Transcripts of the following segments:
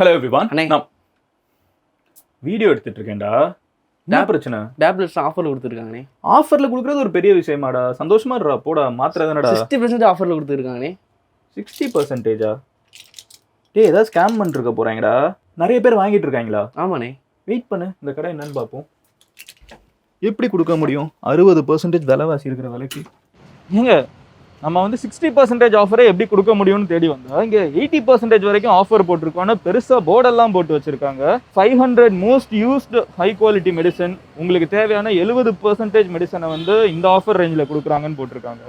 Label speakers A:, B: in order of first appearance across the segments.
A: Hello everyone.
B: அண்ணே.
A: நான் video எடுத்துட்டு இருக்கேன்டா. என்ன பிரச்சனை?
B: டேப்லெட்ஸ் ஆஃபர்ல கொடுத்துருக்காங்கண்ணே.
A: ஆஃபர்ல கொடுக்குறது ஒரு பெரிய விஷயமாடா. சந்தோஷமா இருடா. போடா மாத்திரதானடா.
B: 60% ஆஃபர்ல கொடுத்துருக்காங்கண்ணே.
A: 60%? டேய், ஏதாவது ஸ்கேம் பண்ணிருக்க போறாங்கடா. நிறைய பேர் வாங்கிட்டு இருக்காங்களா?
B: ஆமாண்ணே.
A: வெயிட் பண்ணு, இந்த கடை என்னன்னு பார்ப்போம். எப்படி கொடுக்க முடியும் 60% விலைவாசி இருக்கிற விலைக்கு? ஏங்க, நம்ம வந்து 60% ஆஃபரை எப்படி கொடுக்க முடியும்னு தேடி வந்தா இங்கே 80% வரைக்கும் ஆஃபர் போட்டிருக்கோன்னு பெருசாக போர்டெல்லாம் போட்டு வச்சிருக்காங்க. 500 most used high quality medicine, உங்களுக்கு தேவையான 70% மெடிசனை வந்து இந்த ஆஃபர் ரேஞ்சில் கொடுக்குறாங்கன்னு போட்டிருக்காங்க.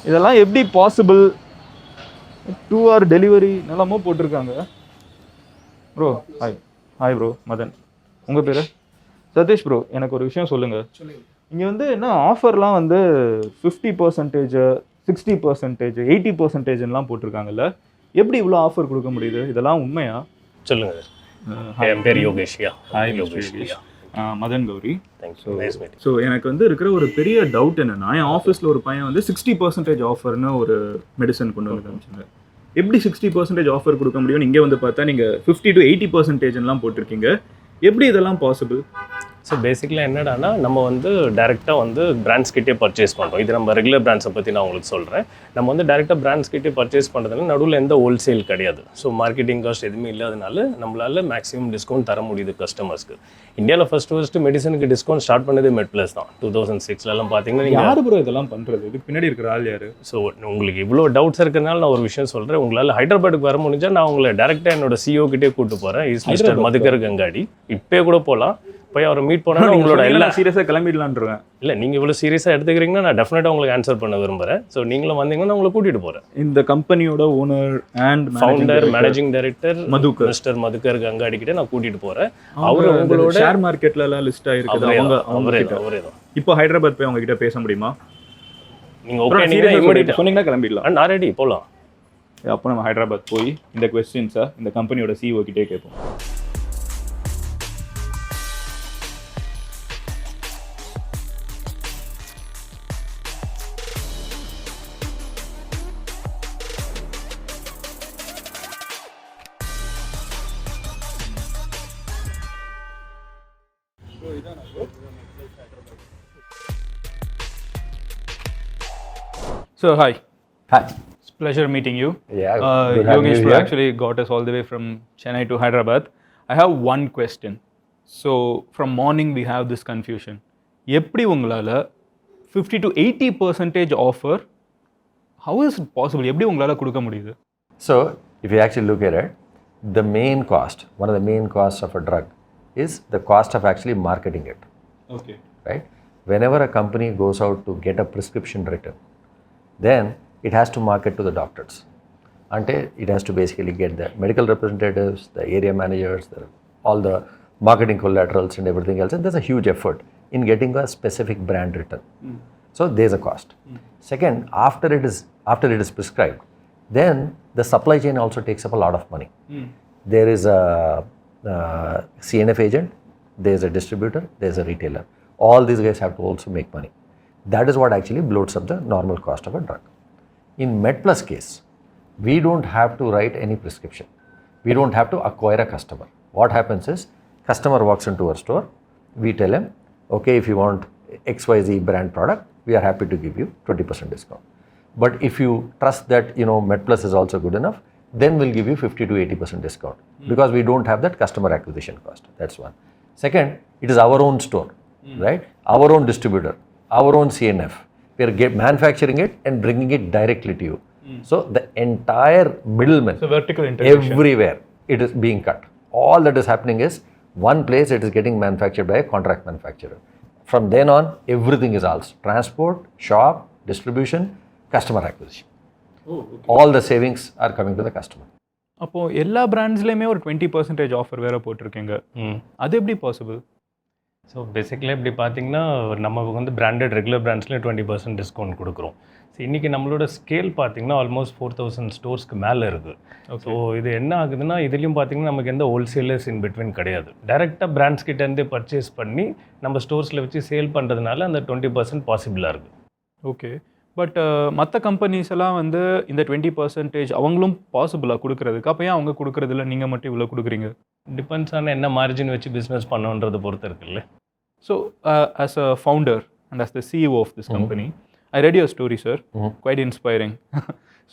A: இதெல்லாம் எப்படி பாசிபிள்? 2 hour டெலிவரி நல்லாமோ போட்டிருக்காங்க. Bro hi. Hi bro, Madan. உங்கள் பேர்? சதீஷ் ப்ரோ. எனக்கு ஒரு விஷயம் சொல்லுங்கள். இங்கே வந்து என்ன ஆஃபர்லாம் வந்து 50%, 60%, 80%லாம் போட்டிருக்காங்கல்ல. எப்படி இவ்வளோ ஆஃபர் கொடுக்க முடியுது? இதெல்லாம் உண்மையா?
C: சொல்லுங்க. என் பேர் யோகேஷ்யா.
A: ஹாய் யோகேஷ். மதன் கௌரி. ஸோ எனக்கு வந்து இருக்கிற ஒரு பெரிய டவுட் என்னன்னா, என் ஆஃபீஸில் ஒரு பையன் வந்து 60% ஆஃபர்னு ஒரு மெடிசன் கொண்டு வந்து காமிச்சாங்க. எப்படி 60% ஆஃபர் கொடுக்க முடியும்? இங்கே வந்து பார்த்தா நீங்கள் 50 to 80%லாம் போட்டிருக்கீங்க. எப்படி இதெல்லாம் பாசிபிள்?
C: ஸோ பேசிக்கலாக என்னடானா, நம்ம வந்து டேரெக்டாக வந்து பிராண்ட்ஸ் கிட்டே பர்ச்சேஸ் பண்ணுறோம். இது நம்ம ரெகுலர் பிராண்ட்ஸை பற்றி நான் உங்களுக்கு சொல்கிறேன். நம்ம வந்து டேரெக்டாக பிராண்ட்ஸ் கிட்டே பர்ச்சேஸ் பண்ணுறதுனால நடுவில் எந்த ஹோல்சேல் கிடையாது. ஸோ மார்க்கெட்டிங் காஸ்ட் எதுவுமே இல்லாதனால நம்மளால் மேக்ஸிமம் டிஸ்கவுண்ட் தர முடியுது கஸ்டமர்ஸ்க்கு. இந்தியாவில் ஃபஸ்ட்டு மெடிசனுக்கு டிஸ்கவுண்ட் ஸ்டார்ட் பண்ணது மெட்ப்ளஸ் தான். 2006லலாம் பார்த்தீங்கன்னா நீங்கள்
A: யார் ப்ரோ இதெல்லாம் பண்ணுறது? இதுக்கு பின்னாடி இருக்கிற ஆள் யார்?
C: ஸோ உங்களுக்கு இவ்வளோ டவுட்ஸ் இருக்கிறதுனால நான் ஒரு விஷயம் சொல்கிறேன். உங்களால் ஹைதராபாத்துக்கு வர முடிஞ்சால் நான் உங்களை டேரெக்டாக என்னோட சிஓ கிட்டே கூப்பிட்டு போகிறேன். Is mister Madhukar Gangadi. இப்போ கூட போகலாம். போய் அவரை மீட் பண்ணால் உங்களோட எல்லா
A: சீரியஸாக கிளம்பிடலான்ருவேன்.
C: இல்லை, நீங்கள் இவ்வளோ சீரியஸாக எடுத்துக்கிறீங்கன்னா நான் டெஃபினட்டாக உங்களுக்கு ஆன்சர் பண்ண விரும்புகிறேன். ஸோ நீங்களும் வந்தீங்கன்னா நான் உங்களை கூட்டிகிட்டு போகிறேன்.
A: இந்த கம்பெனியோட owner and
C: founder managing director
A: Madhukar,
C: mister Madhukar Gangadi கிட்டே நான் கூட்டிகிட்டு போகிறேன். அவர் உங்களோட
A: ஷேர் மார்க்கெட்ல எல்லாம் லிஸ்ட் ஆகிருக்கு.
C: அவரே தான்.
A: இப்போ ஹைதராபாத் போய் அவங்க கிட்ட பேச முடியுமா?
C: நீங்கள் ஓகே
A: சொன்னீங்கன்னா கிளம்பிடலாம்.
C: நான் ரெடி, போகலாம்.
A: அப்போ நம்ம ஹைதராபாத் போய் இந்த கொஸ்டின்ஸை இந்த கம்பெனியோட சிஓ கிட்டே கேட்போம். So hi.
D: Hi.
A: It's pleasure meeting you.
D: Yeah. Good having
A: Yogesh
D: you
A: bro
D: here.
A: actually got us all the way from Chennai to Hyderabad. I have one question. So from morning we have this confusion. எப்படி உங்களால 50 to 80% offer, how is it possible? எப்படி உங்களால கொடுக்க முடியுது?
D: So, if you actually look at it, the main cost, one of the main costs of a drug is the cost of actually marketing it.
A: Okay.
D: Right? Whenever a company goes out to get a prescription written, then it has to market to the doctors. Ante it has to basically get the medical representatives, the area managers, all the marketing collaterals and everything else. And there's a huge effort in getting a specific brand written. So there's a cost. Second, after it is prescribed, then the supply chain also takes up a lot of money. There is a CNF agent, there's a distributor, there's a retailer. All these guys have to also make money. That is what actually bloats up the normal cost of a drug. In Medplus case, we don't have to write any prescription. We don't have to acquire a customer. What happens is, customer walks into our store, we tell him, okay, if you want XYZ brand product, we are happy to give you 20% discount. But if you trust that, Medplus is also good enough, then we'll give you 50 to 80% discount because we don't have that customer acquisition cost. That's one. Second, it is our own store, right? Our own distributor, our own CNF. We are manufacturing it and bringing it directly to you. So the entire middleman,
A: So vertical integration.
D: everywhere, it is being cut. All that is happening is one place it is getting manufactured by a contract manufacturer. From then on, everything is ours. Transport, shop, distribution, customer acquisition. All the savings are coming to the customer.
A: அப்போ எல்லா பிராண்ட்ஸ்லயுமே ஒரு 20% offer வேற போட்டிருக்கீங்க. அது எப்படி possible?
C: So பேசிக்கலாக இப்படி பார்த்தீங்கன்னா நம்ம வந்து பிராண்டட் ரெகுலர் பிராண்ட்ஸ்லேயே 20% டிஸ்கவுண்ட் கொடுக்குறோம். ஸோ இன்றைக்கி நம்மளோட ஸ்கேல் பார்த்தீங்கன்னா ஆல்மோஸ்ட் 4000 ஸ்டோர்ஸ்க்கு மேலே இருக்குது. ஸோ இது என்ன ஆகுதுன்னா, இதுலேயும் பார்த்தீங்கன்னா நமக்கு எந்த ஹோல்சேலர்ஸ் இன் பிட்வீன் கிடையாது. டேரெக்டாக பிராண்ட்ஸ் கிட்டேருந்தே பர்ச்சேஸ் பண்ணி நம்ம ஸ்டோர்ஸில் வச்சு சேல் பண்ணுறதுனால அந்த 20% பாசிபிளாக இருக்குது.
A: ஓகே, பட் மற்ற கம்பெனிஸ் எல்லாம் வந்து இந்த 20% அவங்களும் பாசிபிளாக கொடுக்கறதுக்கு, அப்போ ஏன் அவங்க கொடுக்கறதில்ல, நீங்கள் மட்டும் இவ்வளோ கொடுக்குறீங்க?
C: டிபெண்ட்ஸ் ஆன என்ன மார்ஜின் வச்சு பிஸ்னஸ் பண்ணணுன்றதை பொறுத்து இருக்குல்ல.
A: So as a founder and as the CEO of this company, I read your story sir, quite inspiring.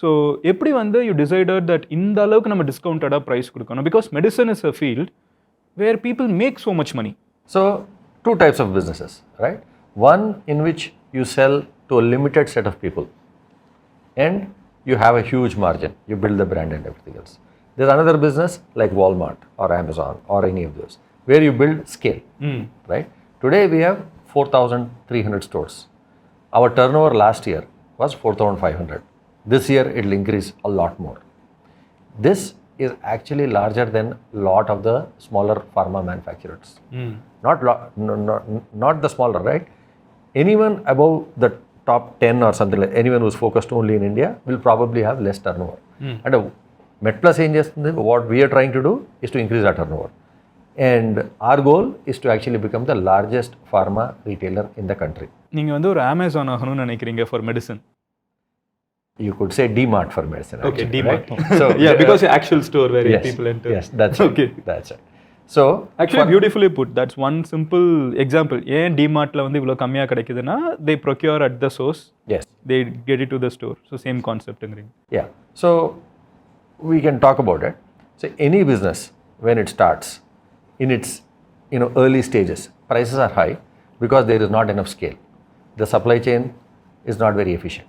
A: So எப்படி வந்து யூ டிசைடட் தட் இந்த அளவுக்கு நம்ம டிஸ்கவுண்டடாக ப்ரைஸ் கொடுக்கணும்? Because medicine is a field where people make so much money.
D: So, two types of businesses, right? One in which you sell to a limited set of people and you have a huge margin, you build the brand and everything else. There's another business like Walmart or Amazon or any of those where you build scale, right? Today we have 4,300 stores. Our turnover last year was 4,500. This year it will increase a lot more. This is actually larger than a lot of the smaller pharma manufacturers. Not the smaller, right? Anyone above the top 10 or something like anyone who's focused only in India will probably have less turnover. And Medplus what we are trying to do is to increase our turnover. And our goal is to actually become the largest pharma retailer in the country.
A: நீங்கள் வந்து ஒரு Amazon ஆகணும்னு நினைக்கிறீங்க for medicine.
D: You could say DMart for medicine.
A: Okay,
D: actually,
A: DMart.
D: Right? So
A: Yeah, because the actual store where
D: yes,
A: people enter.
D: Yes, that's
A: Okay.
D: right. That's right. So
A: Actually beautifully put. That's one simple example. ஏன் டிமார்ட்ல வந்து இவ்வளோ கம்மியாக கிடைக்குதுன்னா they procure at the source.
D: yes,
A: They get it to the store. So same conceptங்கிறீங்க.
D: yeah. So we can talk about it. So any business when it starts in its early stages, prices are high because there is not enough scale. The supply chain is not very efficient.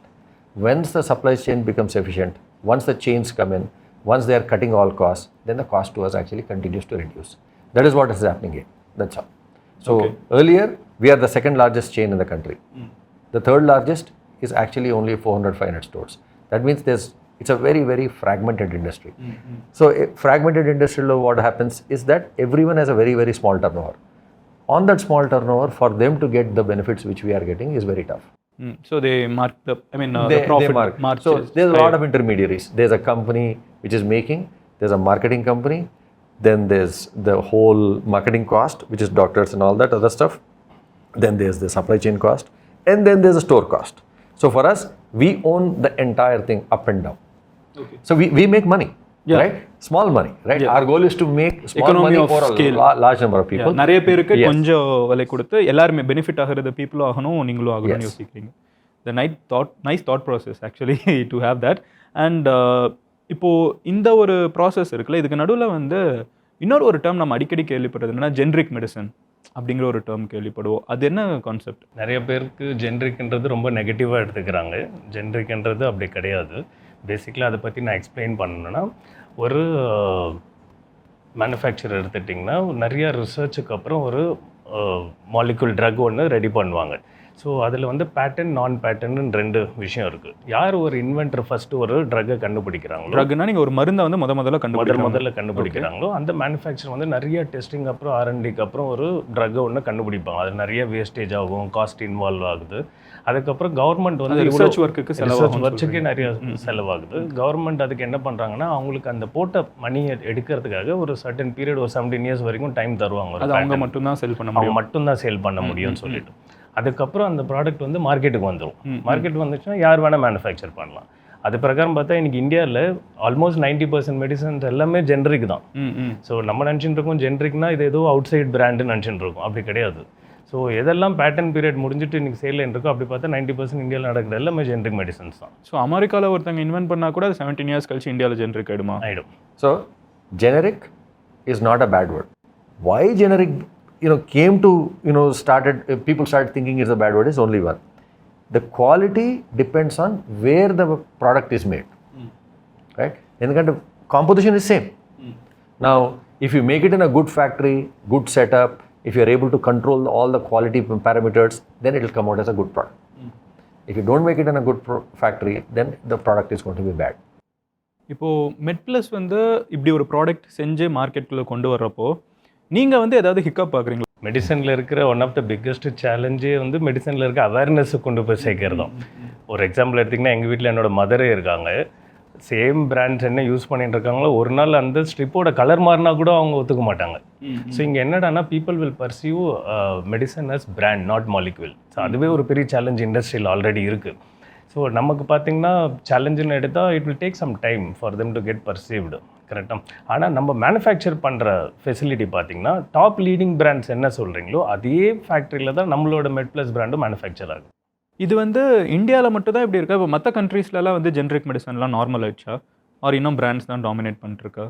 D: Once the supply chain becomes efficient, once the chains come in, once they are cutting all costs, then the cost to us actually continues to reduce. That is what is happening here. That's all. So earlier, we are the second largest chain in the country. The third largest is actually only 400-500 stores. That means it's a very, very fragmented industry. So a fragmented industry, what happens is that everyone has a very, very small turnover. On that small turnover, for them to get the benefits which we are getting is very tough.
A: So they mark the, the profit mark.
D: So there's a lot of intermediaries. There's a company which is making, there's a marketing company, then there's the whole marketing cost, which is doctors and all that other stuff. Then there's the supply chain cost, and then there's a store cost. So for us, we own the entire thing up and down.
A: Okay.
D: So we make money, right? Small money, right?
A: Yeah.
D: Our goal is to make small
A: Economy
D: money
A: of
D: for
A: scale.
D: a large number of people.
A: நிறைய பேருக்கு கொஞ்சம் விலை கொடுத்து எல்லாருமே benefit ஆகிறது பீப்புளும் ஆகணும், நீங்களும் ஆகணும்னு யோசிக்கிறீங்க. The nice thought process actually to have that. And இப்போ இந்த ஒரு ப்ராசஸ் இருக்குல்ல, இதுக்கு நடுவில் வந்து இன்னொரு ஒரு டேர்ம் நம்ம அடிக்கடி கேள்விப்படுறது என்னன்னா ஜென்ரிக் மெடிசன் அப்படிங்கிற ஒரு டேர்ம் கேள்விப்படுவோம். அது என்ன கான்செப்ட்?
C: நிறைய பேருக்கு ஜென்ரிக்ன்றது ரொம்ப நெகட்டிவாக எடுத்துக்கிறாங்க. ஜென்ரிக்ன்றது அப்படி கிடையாது. பேசிக்கலாக அதை பற்றி நான் எக்ஸ்பிளைன் பண்ணணுன்னா, ஒரு மேனுஃபேக்சர் எடுத்துட்டிங்கன்னா நிறைய ரிசர்ச்சுக்கு அப்புறம் ஒரு மாலிகுல் ட்ரக் ஒன்று ரெடி பண்ணுவாங்க. ஸோ அதில் வந்து பேட்டன் நான் பேட்டன்னு ரெண்டு விஷயம் இருக்குது. யார் ஒரு இன்வென்டர் ஃபஸ்ட்டு ஒரு ட்ரக்கை கண்டுபிடிக்கிறாங்களோ,
A: ட்ரக்னா நீங்கள் ஒரு மருந்தை வந்து முதல்ல
C: கண்டுபிடிக்கிறாங்களோ அந்த மேனுஃபேக்சர் வந்து நிறைய டெஸ்டிங் அப்புறம் R&Dக்கு அப்புறம் ஒரு ட்ரக்கை ஒன்று கண்டுபிடிப்பாங்க. அது நிறைய வேஸ்டேஜ் ஆகும், காஸ்ட் இன்வால்வ் ஆகுது. அதுக்கப்புறம் கவர்மெண்ட் வந்து
A: ரிசர்ச் ஒர்க்குக்கு
C: நிறைய செலவாகுது. கவர்மெண்ட் அதுக்கு என்ன பண்ணுறாங்கன்னா, அவங்களுக்கு அந்த போட்ட மணியை எடுக்கிறதுக்காக ஒரு சர்டன் பீரியட், ஒரு 17 years வரைக்கும் டைம் தருவாங்க.
A: அவங்க மட்டும்தான்
C: சேல் பண்ண முடியும்னு சொல்லிட்டு அதுக்கப்புறம் அந்த ப்ராடக்ட் வந்து மார்க்கெட்டுக்கு வந்துடும். மார்க்கெட் வந்துச்சுன்னா யார் வேணால் மேனுஃபேக்சர் பண்ணலாம். அது பிரகாரம் பார்த்தா இன்றைக்கி இந்தியாவில் ஆல்மோஸ்ட் 90% மெடிசன்ஸ் எல்லாமே ஜென்ரிக் தான். ஸோ நம்ம நினச்சிட்டு இருக்கோம் ஜென்ரிக்னா இது ஏதோ அவுட் சைட் பிராண்டுன்னு நினச்சிட்டு இருக்கோம். அப்படி கிடையாது. ஸோ எதெல்லாம் பேட்டன் பீரியட் முடிஞ்சிட்டு இன்றைக்கி சேல் இருக்கோ அப்படி பார்த்தா 90% இந்தியாவில் நடக்குது எல்லாமே ஜென்ரிக் மெடிசன்ஸ் தான்.
A: ஸோ அமெரிக்காவில் ஒருத்தங்க இன்வென்ட் பண்ணால் கூட 17 years கழிச்சு இந்தியாவில் ஜென்ரிக் ஆகிடும்.
D: So generic is not a bad word. Why generic came to people started thinking it's a bad word is only one. The quality depends on where the product is made, right? And the kind of composition is same. Now if you make it in a good factory, good setup, if you are able to control all the quality parameters, then it will come out as a good product. If you don't make it in a good factory, then the product is going to be bad.
A: இப்போது மெட்ப்ளஸ் வந்து இப்படி ஒரு product செஞ்சு மார்க்கெட்டுக்குள்ளே கொண்டு வர்றப்போ நீங்கள் வந்து ஏதாவது ஹிக்கப் பார்க்குறீங்களா?
C: மெடிசனில் இருக்கிற ஒன் ஆஃப் த பிக்கஸ்ட் சேலஞ்சே வந்து மெடிசனில் இருக்க அவேர்னஸை கொண்டு போய் சேர்க்கிறதும். ஒரு எக்ஸாம்பிள் எடுத்திங்கன்னா, எங்கள் வீட்டில் என்னோட மதரே இருக்காங்க. சேம் பிராண்ட்ஸ் என்ன யூஸ் பண்ணிட்டு இருக்காங்களோ, ஒரு நாள் அந்த ஸ்ட்ரிப்போட கலர் மாறினா கூட அவங்க ஒத்துக்க மாட்டாங்க. ஸோ இங்கே என்னடானா, people will perceive medicine as brand, not molecule. So அதுவே ஒரு பெரிய சேலஞ்ச் இண்டஸ்ட்ரியில் ஆல்ரெடி இருக்குது. ஸோ நமக்கு பார்த்தீங்கன்னா சேலஞ்சுன்னு எடுத்தால் it will take some time for them to get perceived, கரெக்டாக. ஆனால் நம்ம மேனுஃபேக்சர் பண்ணுற ஃபெசிலிட்டி பார்த்தீங்கன்னா டாப் லீடிங் பிராண்ட்ஸ் என்ன சொல்கிறீங்களோ அதே ஃபேக்ட்ரியில் தான் நம்மளோட மெட்ப்ளஸ் பிராண்டும் மேனுஃபேக்சர் ஆகுது.
A: இது வந்து இந்தியாவில் மட்டும் தான் இப்படி இருக்கா? இப்போ மற்ற கண்ட்ரீஸ்லலாம் வந்து ஜென்ரிக் மெடிசன்லாம் நார்மல் ஆயிடுச்சா? ஆர் இன்னும் பிராண்ட்ஸ் தான் டாமினேட் பண்ணிட்டுருக்கா?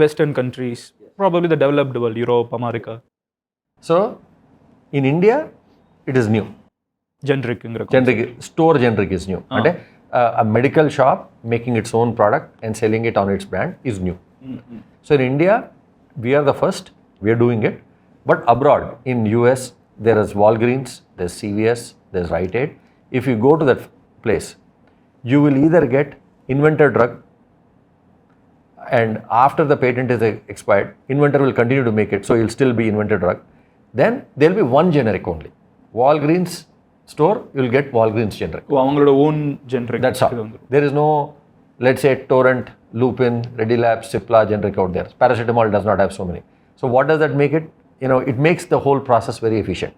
A: Western countries, probably the developed world, Europe, America.
D: So, in India, it is new.
A: Generic
D: Store generic is new. And a medical shop making its own product and selling it on its brand is new. So in India, we are the first, we are doing it. But abroad, in US, there is Walgreens, there's CVS, there's Rite Aid. If you go to that place, you will either get inventor drug, and after the patent is expired, inventor will continue to make it, so you'll still be inventor drug. Then there will be one generic only. Walgreens store, you will get Walgreens generic.
A: அவங்களோட own generic.
D: That's all. There is no, let's say, Torrent, Lupin, Redilab, Cipla generic out there. Paracetamol does not have so many. So what does that make it? You know, it makes the whole process very efficient.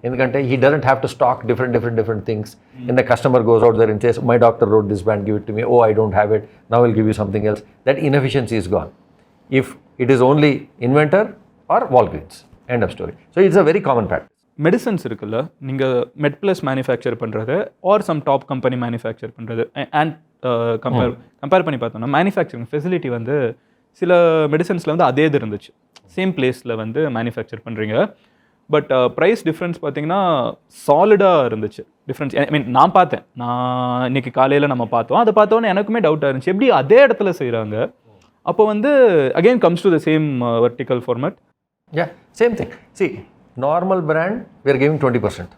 D: ఎందుకంటే he doesn't have to stock different things. And the customer goes out there and says, my doctor wrote this brand, give it to me. Oh, I don't have it. Now I'll give you something else. That inefficiency is gone. If it is only inventor or Walgreens. End of story. So it's a very common practice.
A: Medicines இருக்குல்ல, நீங்கள் MedPlus manufacture பண்ணுறது or some top company manufacture பண்ணுறது and compare பண்ணி பார்த்தோம்னா manufacturing facility வந்து சில மெடிசன்ஸில் வந்து அதே இது இருந்துச்சு, சேம் பிளேஸில் வந்து மேனுஃபேக்சர் பண்ணுறீங்க. பட் ப்ரைஸ் டிஃப்ரென்ஸ் பார்த்தீங்கன்னா சாலிடாக இருந்துச்சு. டிஃப்ரென்ஸ் ஐ மீன் நான் பார்த்தேன், நான் இன்னைக்கு காலையில் நம்ம பார்த்தோம், அதை பார்த்தோன்னே எனக்குமே டவுட்டாக இருந்துச்சு, எப்படி அதே இடத்துல செய்கிறாங்க. அப்போ வந்து again comes to the same vertical format.
D: Yeah, same thing. See, normal brand, we are giving 20%.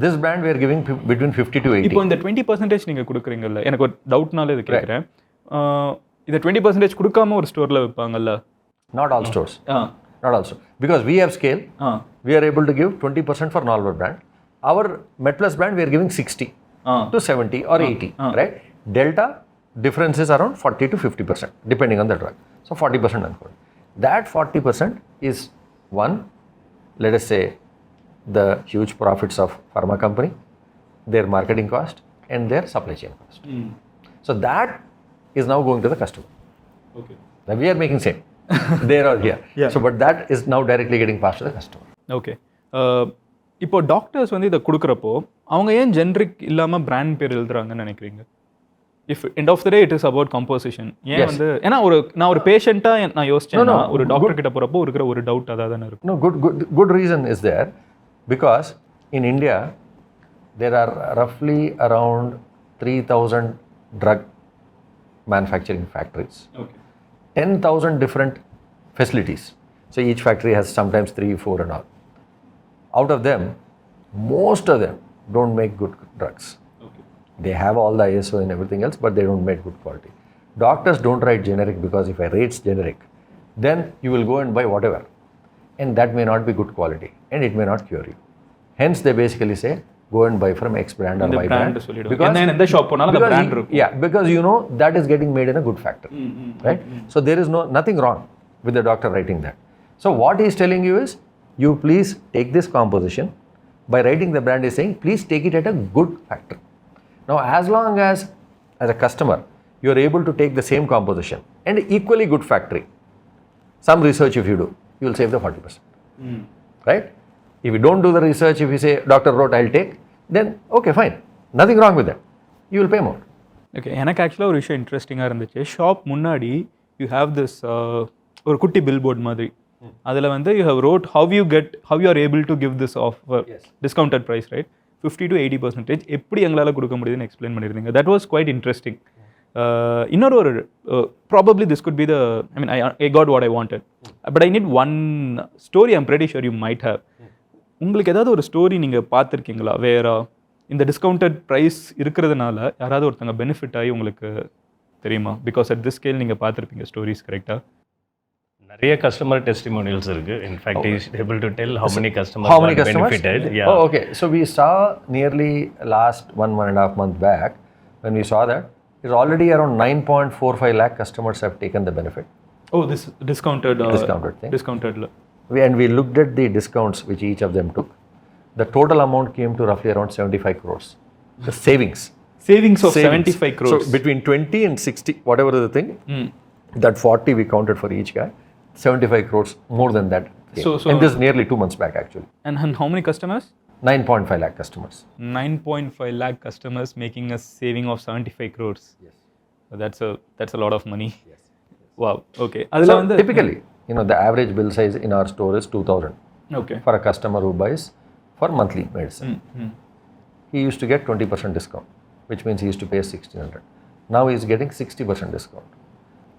D: This brand, we are giving between 50 to 80.
A: இப்போ இந்த 20% நீங்கள் கொடுக்குறீங்கல்ல, எனக்கு ஒரு டவுட்னால இது கேட்குறேன். இதை 20% கொடுக்காம ஒரு ஸ்டோரில் வைப்பாங்கல்ல?
D: Not all stores. Not all stores. Because we have scale, we are able to give 20% for normal brand. Our Medplus brand, we are giving 60 to 70 or 80, right? Delta difference is around 40 to 50%, depending on the drug. So 40% unquote. That 40% is one, let us say, the huge profits of pharma company, their marketing cost and their supply chain cost. So that is now going to the customer.
A: Okay.
D: Now we are making same. There or here.
A: Yeah.
D: So but that is now directly getting passed to the customer.
A: Okay. இப்போ doctors வந்து இதை கொடுக்குறப்போ அவங்க ஏன் generic இல்லாமல் brand பேர் எழுதுறாங்கன்னு நினைக்கிறீங்க? If end of the day it is about composition. ஏன் வந்து ஏன்னா நான் ஒரு பேஷண்ட்டாக நான் யோசிச்சேன்னா ஒரு டாக்டர் கிட்ட போகிறப்போ இருக்கிற ஒரு டவுட் அதாக தானே இருக்கும்.
D: No, good reason is there, because in India there are roughly around 3,000 drug manufacturing factories.
A: Okay.
D: 10,000 different facilities. So each factory has sometimes 3, 4 and all. Out of them, most of them don't make good drugs. They have all the ISO and everything else, but they don't make good quality. Doctors don't write generic because if I rate generic, then you will go and buy whatever. And that may not be good quality and it may not cure you. Hence they basically say, go and buy from X brand or Y brand. Because you know that is getting made in a good factory. Right? So there is nothing wrong with the doctor writing that. So what he is telling you is, you please take this composition. By writing the brand, he is saying, please take it at a good factory. Now, as long as a customer, you are able to take the same composition and equally good factory, some research if you do, you will save the 40%. Right? If you don't do the research, if you say, doctor wrote, I'll take, then okay, fine. Nothing wrong with that. You will pay more.
A: Okay, எனக்கு ஆக்சுவலாக ஒரு விஷயம் இன்ட்ரெஸ்டிங்காக இருந்துச்சு. Shop முன்னாடி you have this ஒரு குட்டி bill board மாதிரி, அதில் வந்து you have wrote how you are able to give this offer, discounted price, right? 50 to 80% எப்படி எங்களால் கொடுக்க முடியுதுன்னு எக்ஸ்பிளைன் பண்ணியிருந்தீங்க. That was quite interesting. இன்னொரு ஒரு probably this could be the I mean I got what I wanted, but I need one story. I'm pretty sure you might have. உங்களுக்கு ஏதாவது ஒரு ஸ்டோரி நீங்கள் பார்த்துருக்கீங்களா? வேற இந்த டிஸ்கவுண்டட் ப்ரைஸ் இருக்கிறதுனால யாராவது ஒருத்தங்க பெனிஃபிட் ஆகி உங்களுக்கு தெரியுமா? பிகாஸ் அட் திஸ் ஸ்கேல் நீங்கள் பார்த்துருப்பீங்க ஸ்டோரிஸ், கரெக்டாக?
C: நிறைய கஸ்டமர் டெஸ்டிமோனியல்ஸ் இருக்கு. In fact he is able to tell how many customers benefited. Yeah.
D: Oh, okay. So we saw nearly last 1.5 month back, when we saw that it's already around 9.45 lakh customers have taken the benefit.
A: Oh, this discounted
D: thing.
A: Discounted.
D: And we looked at the discounts which each of them took. The total amount came to roughly around 75 crores. The savings.
A: Savings of 75 crores.
D: So between 20 and 60, whatever the thing, that 40 we counted for each guy, 75 crores more than that.
A: So
D: and this is nearly 2 months back actually.
A: And how many customers?
D: 9.5 lakh customers.
A: 9.5 lakh customers making a saving of 75 crores.
D: Yes.
A: That's a lot of money.
D: Yes.
A: Wow. Okay.
D: So typically, the average bill size in our store is 2,000.
A: Okay.
D: For a customer who buys for monthly medicine. He used to get 20% discount, which means he used to pay 1,600. Now he is getting 60% discount,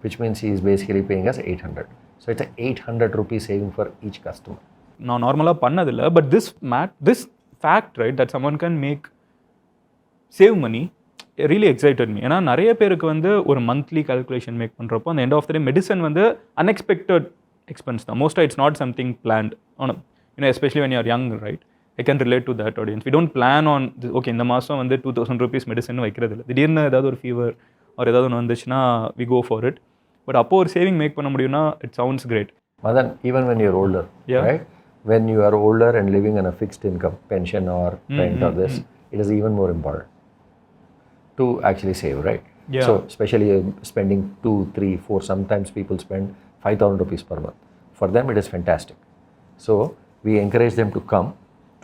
D: which means he is basically paying us 800. So it's an 800 rupee saving for each customer.
A: நான் நார்மலாக பண்ணதில்லை, but this fact, right, that someone can save money really excited me. ஏன்னா நிறைய பேருக்கு வந்து ஒரு monthly calculation make பண்ணுறப்போ அந்த end of the day medicine வந்து அன்எக்ஸ்பெக்டட் எக்ஸ்பென்ஸ் தான். மோஸ்ட்டாக it's not something planned on, especially when you are young, right? I can relate to that audience. We don't plan on, okay, இந்த மாதம் வந்து 2,000 rupees medicine வைக்கிறது இல்லை. திடீர்னு ஏதாவது ஒரு ஃபீவர் ஒரு ஏதாவது ஒன்று வந்துச்சுன்னா we go for it. But அப்போ ஒரு சேவிங் மேக் பண்ண முடியும்னா it sounds great.
D: Madan, even when you're older, right? When you are older and living on a fixed income, pension or rent or this, it is even more important to actually save, right?
A: Yeah.
D: So especially spending 2, 3, 4, sometimes people spend 5,000 rupees per month. For them it is fantastic. So we encourage them to come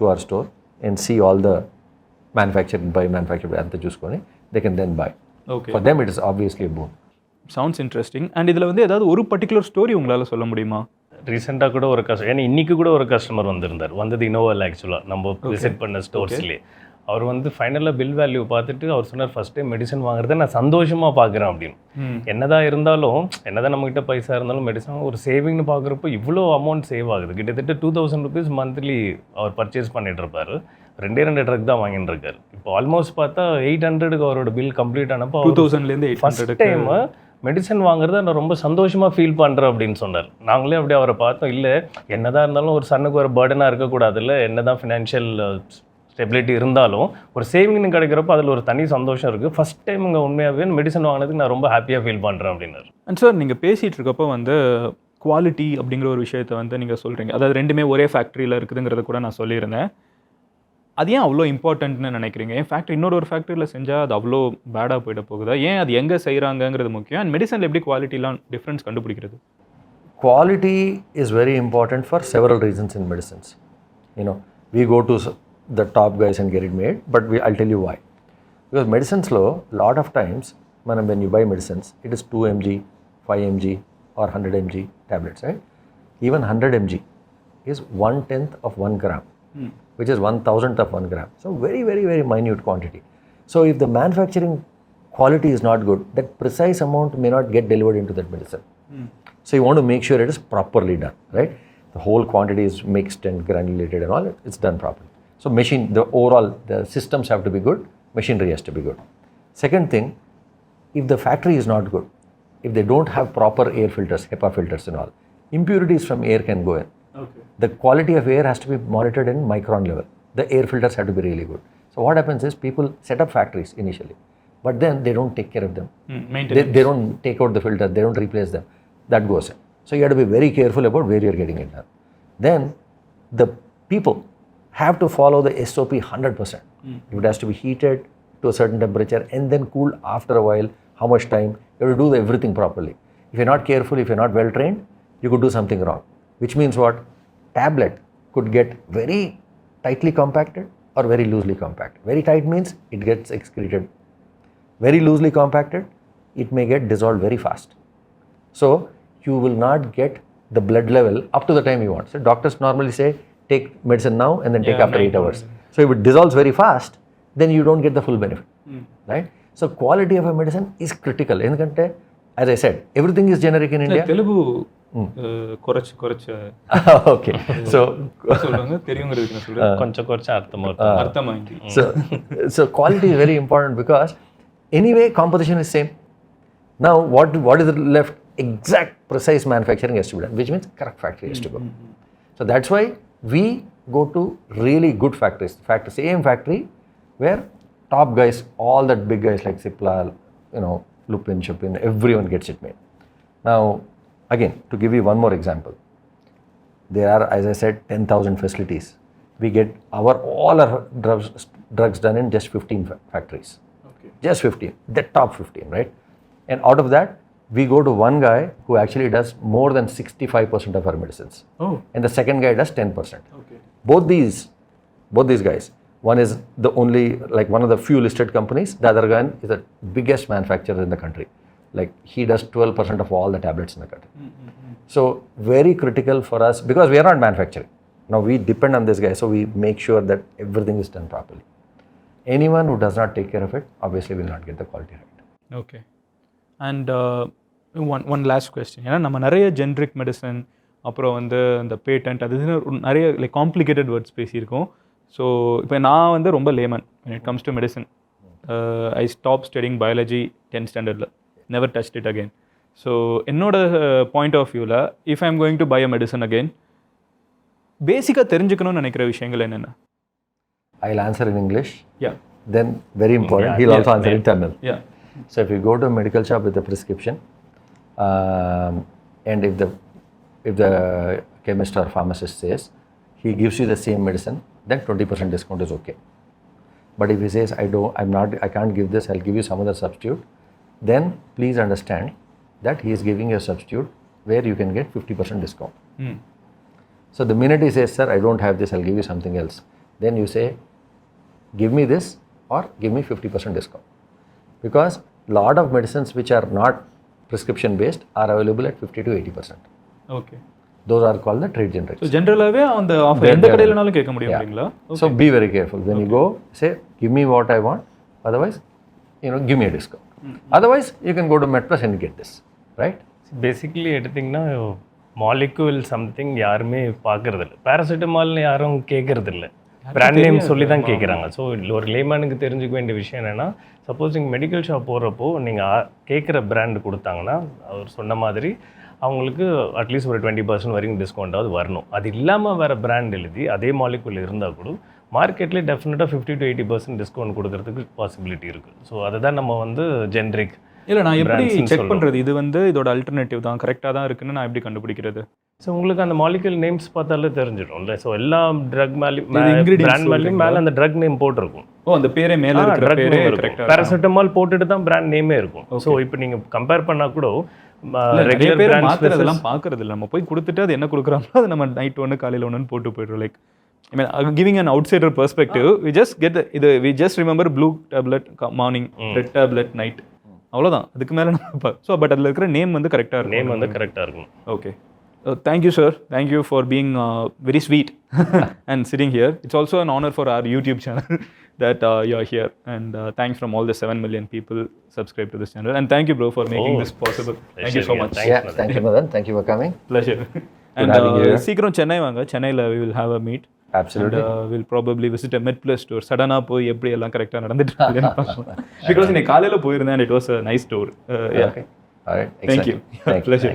D: to our store and see all the manufactured anta chuskoni they can then buy.
A: Okay.
D: For them it is obviously a boon.
A: Sounds interesting. And இதில் வந்து ஏதாவது ஒரு particular story உங்களால் சொல்ல முடியுமா?
C: ரீசெண்டாக கூட ஒரு ஏன்னா இன்றைக்கி கூட ஒரு கஸ்டமர் வந்தது இனோவாவில் ஆக்சுவலாக நம்ம விசிட் பண்ண ஸ்டோர்ஸ்லேயே. அவர் வந்து ஃபைனலாக பில் வேல்யூ பார்த்துட்டு அவர் சொன்னார், ஃபஸ்ட் டைம் மெடிசன் வாங்குறத நான் சந்தோஷமாக பார்க்குறேன் அப்படின்னு. என்னதான் இருந்தாலும் என்னதான் நம்மகிட்ட பைசா இருந்தாலும் மெடிசன் ஒரு சேவிங்னு பார்க்குறப்போ இவ்வளோ அமௌண்ட் சேவ் ஆகுது. கிட்டத்தட்ட 2,000 rupees மந்த்லி அவர் பர்ச்சேஸ் பண்ணிட்டு இருப்பாரு. 2 ட்ரக் தான் வாங்கிட்டு இருக்காரு. இப்போ ஆல்மோஸ்ட் பார்த்தா 800க்கு அவரோட பில் கம்ப்ளீட் ஆனப்போ
A: 2000லேருந்து 800
C: ஃபஸ்ட் டைம் மெடிசன் வாங்குறத நான் ரொம்ப சந்தோஷமாக ஃபீல் பண்ணுறேன் அப்படின்னு சொன்னார். நாங்களே அப்படியே அவரை பார்த்தோம். இல்லை என்னதான் இருந்தாலும் ஒரு சன்னுக்கு ஒரு பர்டனாக இருக்கக்கூடாது, இல்லை என்னதான் ஃபினான்ஷியல் ஸ்டெபிலிட்டி இருந்தாலும் ஒரு சேவிங்னு கிடைக்கிறப்போ அதில் ஒரு தனி சந்தோஷம் இருக்குது. ஃபஸ்ட் டைம் இங்கே உண்மையாகவே மெடிசன் வாங்கினதுக்கு நான் ரொம்ப ஹாப்பியாக ஃபீல் பண்ணுறேன் அப்படின்னாரு.
A: அண்ட் சார், நீங்கள் பேசிகிட்டு இருக்கப்போ வந்து குவாலிட்டி அப்படிங்கிற ஒரு விஷயத்தை வந்து நீங்கள் சொல்கிறீங்க. அதாவது ரெண்டுமே ஒரே ஃபேக்ட்ரியில் இருக்குதுங்கிறத கூட நான் சொல்லியிருந்தேன். அது ஏன் அவ்வளோ இம்பார்ட்டன்ட்னு நினைக்கிறீங்க? ஏன் ஃபேக்ட்ரி இன்னொரு ஃபேக்ட்ரியில் செஞ்சால் அது அவ்வளோ பேடாக போயிட போகுதா? ஏன் அது எங்கே செய்கிறாங்கங்கிறது முக்கியம். அண்ட் மெடிசனில் எப்படி குவாலிட்டிலாம் டிஃப்ரென்ஸ் கண்டுபிடிக்கிறது?
D: Quality is very important for several reasons in medicines. We go to the top guys and get it made, but I'll tell you why. Because medicines law, lot of times when you buy medicines, it is 2 mg, 5 mg or 100 mg tablets, right? Even 100 mg is 1/10 of 1 gram, which is 1,000th of 1 gram. So very, very, very minute quantity. So if the manufacturing quality is not good, that precise amount may not get delivered into that medicine. So you want to make sure it is properly done, right? The whole quantity is mixed and granulated and all, it's done properly. So the systems have to be good, machinery has to be good. Second thing, if the factory is not good, if they don't have proper air filters, HEPA filters and all, impurities from air can go in.
A: Okay.
D: The quality of air has to be monitored in micron level. The air filters have to be really good. So what happens is people set up factories initially, but then they don't take care of them. They don't take out the filter, they don't replace them. That goes in. So you have to be very careful about where you're getting it done. Then the people have to follow the SOP 100%. It has to be heated to a certain temperature and then cooled after a while. How much time? You have to do everything properly. If you're not careful, if you're not well trained, you could do something wrong. Which means what? Tablet could get very tightly compacted or very loosely compacted. Very tight means it gets excreted. Very loosely compacted, it may get dissolved very fast. So you will not get the blood level up to the time you want. So doctors normally say, take medicine now and then take after 8 hours. So if it dissolves very fast, then you don't get the full benefit, right? So quality of a medicine is critical. As I said, everything is generic in India.
A: Telugu குறைச்ச
D: Okay. So
A: சொல்லுவாங்க, தெரியுங்கிறதுக்கு நான் சொல்றேன்.
C: கொஞ்சம் அர்த்தமாகி.
D: So quality is very important because anyway composition is same. Now what is left? Exact precise manufacturing has to be done, which means correct factory has to go. So that's why we go to really good factories. Same factory where top guys, all that big guys like Cipla, Lupin, Chupin, everyone gets it made. Now again, to give you one more example, there are, as I said, 10,000 facilities. we get all our drugs done in just 15 factories.
A: Okay.
D: Just 15, the top 15, right? And out of that, we go to one guy who actually does more than 65% of our medicines.
A: Oh.
D: And the second guy does 10%.
A: Okay.
D: Both these guys, one is the only, like one of the few listed companies, the other guy is the biggest manufacturer in the country. Like he does 12% of all the tablets in the country. So very critical for us, because we are not manufacturing. Now we depend on this guy, so we make sure that everything is done properly. Anyone who does not take care of it, obviously will not get the quality right.
A: Okay. And one last question. ஏன்னா நம்ம நிறைய generic medicine அப்புறம் வந்து அந்த patent அது நிறைய like complicated words பேசியிருக்கோம். So இப்போ நான் வந்து ரொம்ப layman when it comes to medicine. I stopped studying biology 10th standardல. Never touched it again. So என்னோட பாயிண்ட் ஆஃப் வியூவில் if I am going to buy a medicine again பேசிக்காக தெரிஞ்சுக்கணும்னு நினைக்கிற விஷயங்கள் என்னென்ன?
D: I'll answer in English.
A: Yeah.
D: Then very important, he'll also answer in Tamil.
A: Yeah.
D: So if you go to a medical shop with a prescription, and if the chemist or pharmacist says he gives you the same medicine, then 20% discount is okay. But if he says I can't give this, I'll give you some other substitute, then please understand that he is giving you a substitute where you can get 50% discount. So the minute he says, sir, I don't have this, I'll give you something else, then you say, give me this or give me 50% discount. Because lot of medicines which are not prescription based are available at 50 to 80%.
A: Okay.
D: Those are called the trade generics.
A: So ஜென்ரலாகவே அந்த offer எந்த கடையிலனாலும் கேட்க முடியும் அப்படிங்களா?
D: So be very careful when you go, say give me what I want, otherwise give me a discount. Otherwise you can go to Medplus and get this, right?
C: Basically எடுத்திங்கன்னா molecule something யாருமே பார்க்கறதில்ல. பேராசிட்டமால்னு யாரும் கேட்கறதில்ல, brand name சொல்லி தான் கேட்குறாங்க. So ஒரு லேமேனுக்கு தெரிஞ்சுக்க வேண்டிய விஷயம் என்னென்னா, சப்போஸ் நீங்கள் மெடிக்கல் ஷாப் போகிறப்போ நீங்கள் கேட்குற பிராண்டு கொடுத்தாங்கன்னா அவர் சொன்ன மாதிரி அவங்களுக்கு அட்லீஸ்ட் ஒரு 20% வரைக்கும் டிஸ்கவுண்ட்டாவது வரணும். அது இல்லாமல் வேறு பிராண்ட் எழுதி அதே மாலிகுல் இருந்தால் கூட மார்க்கெட்லேயே டெஃபினட்டாக 50 to 80% டிஸ்கவுண்ட் கொடுக்கறதுக்கு பாசிபிலிட்டி இருக்குது. ஸோ அதை தான் நம்ம வந்து ஜென்ரிக்
A: இல்லை நான் எப்படி செக் பண்ணுறது இது வந்து இதோட அல்டர்னேட்டிவ் தான் கரெக்டாக தான் இருக்குன்னு நான் எப்படி கண்டுபிடிக்கிறது?
C: ஸோ உங்களுக்கு அந்த மாலிகுல் நேம்ஸ் பார்த்தாலே தெரிஞ்சிடும்ல. ஸோ எல்லா ட்ரக் மேலேயும் பிராண்ட் மேலேயும் மேலே அந்த ட்ரக் நேம் போட்டிருக்கும்.
A: அந்த பேரே மேலே இருக்கிற பேரே கரெக்டாக
C: பேராசிட்டமால் போட்டுட்டு தான் பிராண்ட் நேமே இருக்கும். ஸோ இப்போ நீங்கள் கம்பேர் பண்ணால் கூட
A: ரெகுலர் பேர் மாத்துறதெல்லாம் பார்க்கறது இல்லை. நம்ம போய் கொடுத்துட்டு அது என்ன கொடுக்குறாங்களோ அது நம்ம நைட் ஒன்று காலையில் ஒன்றுன்னு போட்டு போய்டுறோம். Like I mean, giving an outsider perspective, we just get we just remember blue tablet morning, red tablet night. அவ்வளோதான், அதுக்கு மேலே நம்ம ஸோ பட் அதில் இருக்கிற நேம் வந்து கரெக்டாக இருக்கும்.
C: நேம் வந்து கரெக்டாக இருக்கும்.
A: Okay, thank you sir, thank you for being very sweet and sitting here. It's also an honour for our YouTube channel that you are here, and thanks from all the 7 million people subscribe to this channel, and thank you bro for making this possible. Thank you so much.
D: Thank you Madan, thank you for coming.
A: Pleasure. And சீக்கிரம் சென்னை வாங்க, சென்னையில் we will have a meet.
D: Absolutely.
A: And we'll probably visit a Medplus store. சடனாக போய் எப்படி எல்லாம் கரெக்டாக நடந்துட்டு because இன்னைக்கு காலையில் போயிருந்தேன் and it was a nice store.
D: Okay. All right.
A: Thank you.
D: Thank you.
A: Pleasure.